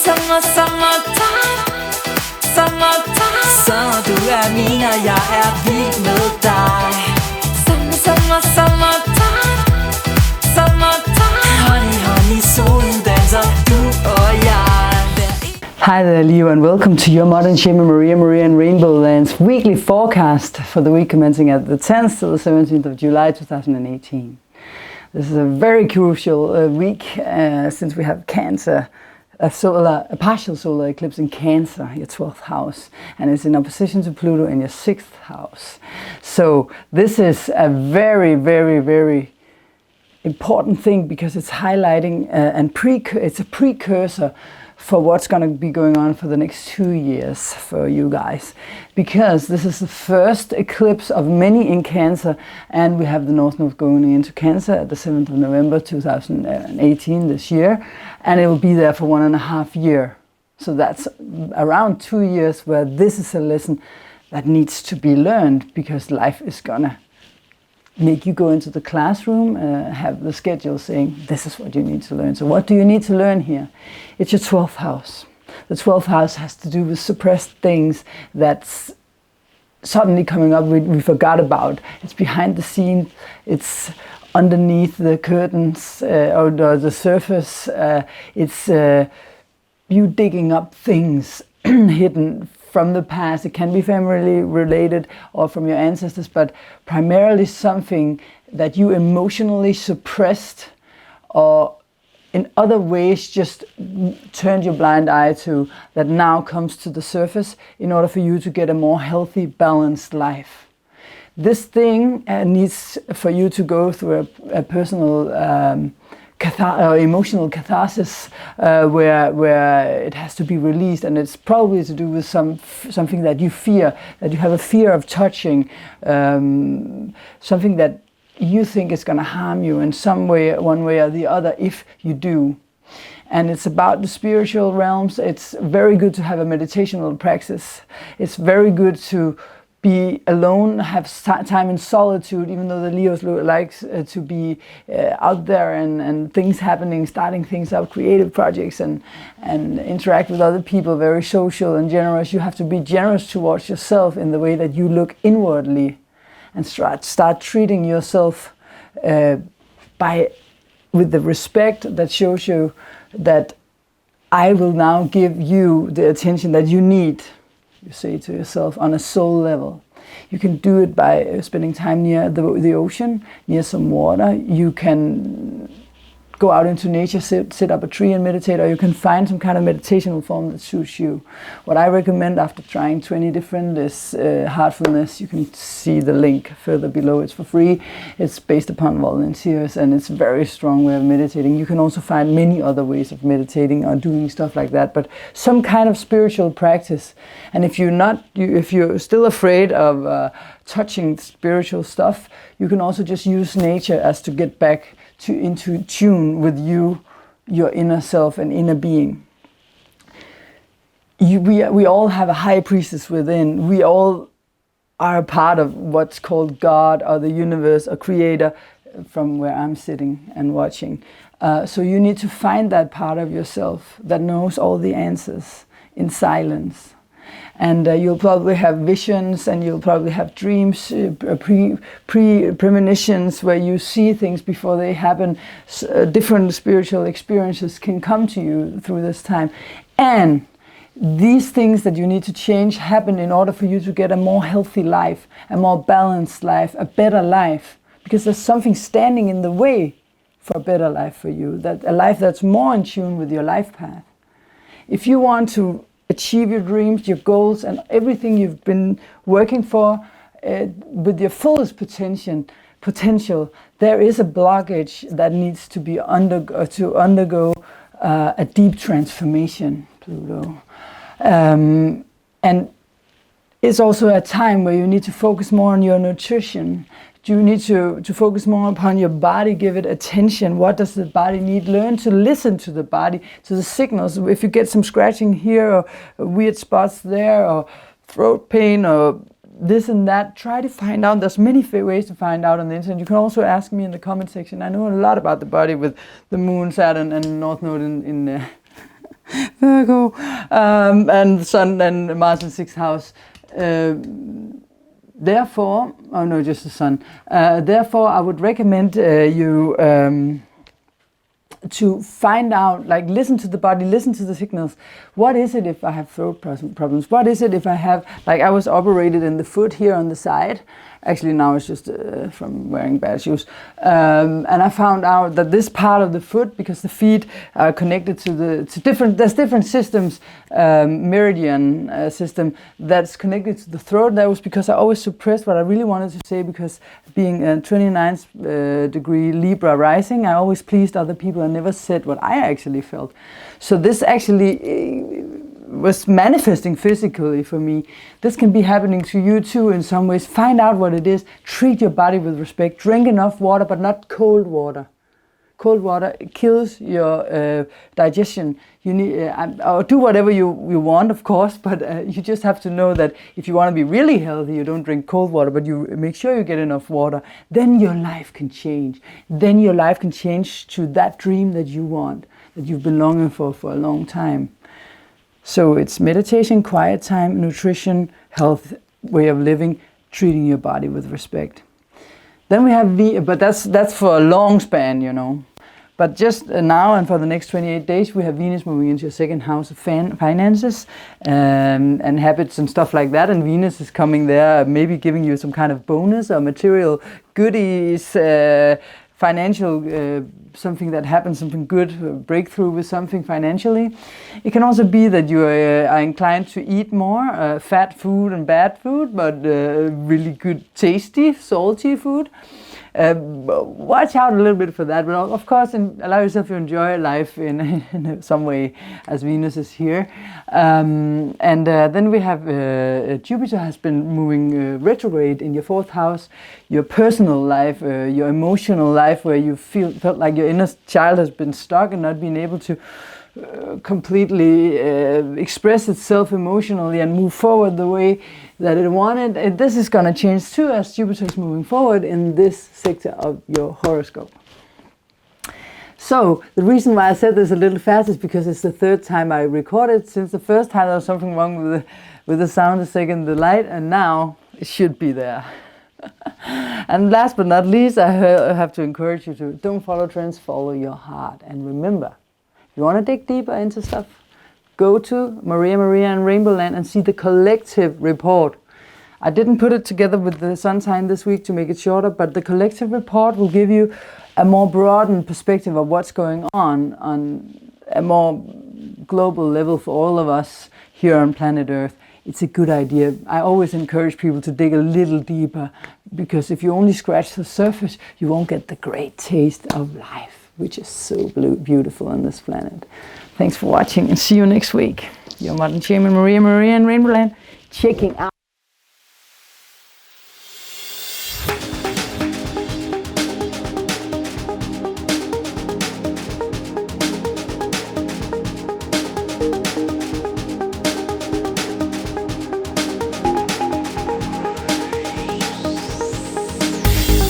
Summertime. Så du min, og jeg vild med dig. Summertime. Honey, solen danser, du og jeg. Hi there, Leo, and welcome to your modern shaman Maria and RainbowLand's weekly forecast for the week commencing at the 10th to the 17th of July 2018. This is a very crucial week since we have Cancer, a partial solar eclipse in Cancer, your 12th house, and it's in opposition to Pluto in your 6th house. So this is a very important thing because it's highlighting it's a precursor for what's going to be going on for the next 2 years for you guys, because this is the first eclipse of many in Cancer, and we have the North Node going into Cancer at the 7th of November 2018 this year, and it will be there for 1.5 years. So that's around 2 years where this is a lesson that needs to be learned, because life is gonna make you go into the classroom, have the schedule saying this is what you need to learn. So what do you need to learn here? It's your 12th house. The 12th house has to do with suppressed things that's suddenly coming up we forgot about. It's behind the scenes, it's underneath the curtains or the surface. It's you digging up things hidden from the past. It can be family related or from your ancestors, but primarily something that you emotionally suppressed or in other ways just turned your blind eye to, that now comes to the surface in order for you to get a more healthy, balanced life. This thing needs for you to go through a personal emotional catharsis where it has to be released, and it's probably to do with something that you fear, that you have a fear of touching, something that you think is going to harm you in some way, one way or the other, if you do. And it's about the spiritual realms. It's very good to have a meditational practice. It's very good to be alone, have time in solitude, even though the Leos likes to be out there and things happening, starting things up, creative projects and interact with other people, very social and generous. You have to be generous towards yourself in the way that you look inwardly and start treating yourself with the respect that shows you that I will now give you the attention that you need. You say to yourself on a soul level. You can do it by spending time near the ocean, near some water. You can go out into nature, sit up a tree and meditate, or you can find some kind of meditational form that suits you. What I recommend after trying 20 different is heartfulness. You can see the link further below. It's for free. It's based upon volunteers, and it's a very strong way of meditating. You can also find many other ways of meditating or doing stuff like that, but some kind of spiritual practice. And if you're still afraid of touching spiritual stuff, you can also just use nature as to get back into tune with you, your inner self and inner being. We all have a high priestess within. We all are a part of what's called God or the universe or creator, from where I'm sitting and watching. So you need to find that part of yourself that knows all the answers in silence. And you'll probably have visions, and you'll probably have dreams, premonitions where you see things before they happen. Different spiritual experiences can come to you through this time. And these things that you need to change happen in order for you to get a more healthy life, a more balanced life, a better life. Because there's something standing in the way for a better life for you, that a life that's more in tune with your life path. If you want to achieve your dreams, your goals, and everything you've been working for with your fullest potential, there is a blockage that needs to be undergo a deep transformation, Pluto. And it's also a time where you need to focus more on your nutrition. You need to focus more upon your body, give it attention. What does the body need? Learn to listen to the body, to the signals. If you get some scratching here or weird spots there or throat pain or this and that, try to find out. There's many ways to find out on the internet. You can also ask me in the comment section. I know a lot about the body with the moon, Saturn and North Node in Virgo, and Sun and Mars in 6th house. Therefore, oh no, just the Sun. Therefore, I would recommend you to find out, like listen to the body, listen to the signals. What is it if I have throat problems? What is it if I have, like I was operated in the foot here on the side. Actually now it's just from wearing bad shoes. And I found out that this part of the foot, because the feet are connected to there's different systems, meridian system that's connected to the throat. That was because I always suppressed what I really wanted to say, because being a 29th degree Libra rising, I always pleased other people and never said what I actually felt. So this actually was manifesting physically for me. This can be happening to you too in some ways. Find out what it is. Treat your body with respect. Drink enough water, but not cold water. Cold water kills your digestion. You need, or do whatever you want, of course, but you just have to know that if you want to be really healthy, you don't drink cold water, but you make sure you get enough water. Then your life can change. Then your life can change to that dream that you want, that you've been longing for a long time. So it's meditation, quiet time, nutrition, health, way of living, treating your body with respect. Then we have but that's for a long span, you know. But just now and for the next 28 days, we have Venus moving into your 2nd house of finances and habits and stuff like that. And Venus is coming there, maybe giving you some kind of bonus or material goodies, financial, something that happens, something good, breakthrough with something financially. It can also be that you are inclined to eat more fat food and bad food, but really good, tasty, salty food. Watch out a little bit for that, but of course allow yourself to enjoy life in some way as Venus is here. Then we have Jupiter has been moving retrograde in your 4th house, your personal life, your emotional life, where you felt like your inner child has been stuck and not been able to completely express itself emotionally and move forward the way that it wanted. This is going to change too as Jupiter is moving forward in this sector of your horoscope. So the reason why I said this a little fast is because it's the 3rd time I recorded. Since the first time there was something wrong with the sound, the second the light, and now it should be there. And last but not least, I have to encourage you to don't follow trends, follow your heart. And remember, if you want to dig deeper into stuff, go to Maria and RainbowLand and see the collective report. I didn't put it together with the sun sign this week to make it shorter, but the collective report will give you a more broadened perspective of what's going on a more global level for all of us here on planet Earth. It's a good idea. I always encourage people to dig a little deeper, because if you only scratch the surface, you won't get the great taste of life, which is so beautiful on this planet. Thanks for watching and see you next week. Your modern shaman Maria and RainbowLand checking out.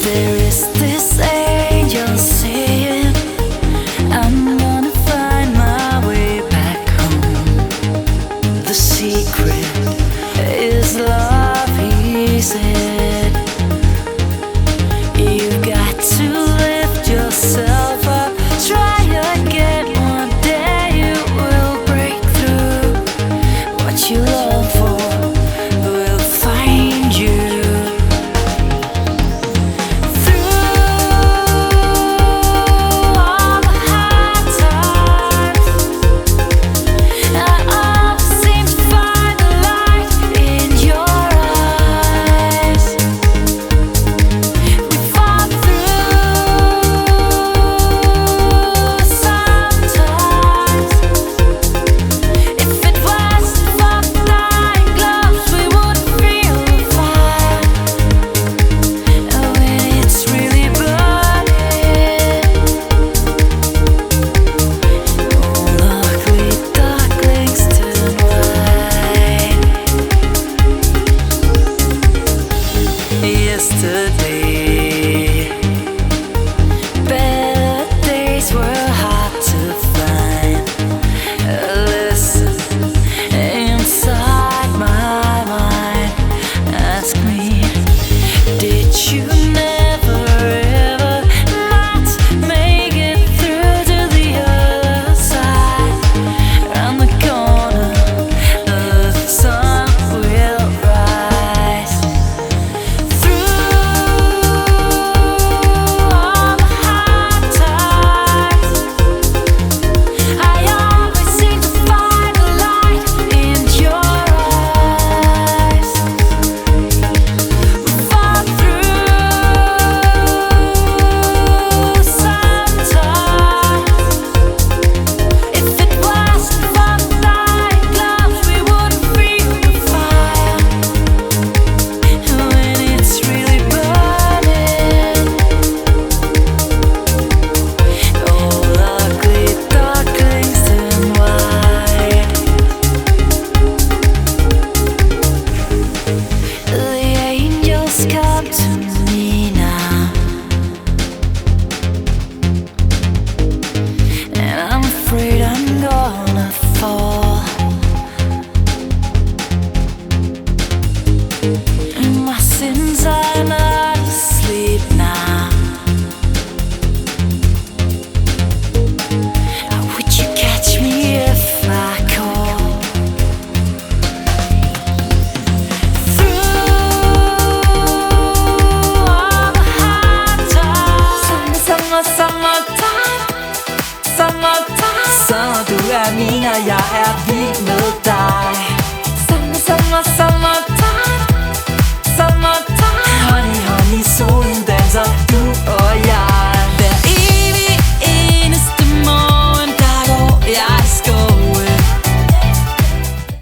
There is this angel saying, I'm gonna find my way back home. The secret is jeg er vild med dig.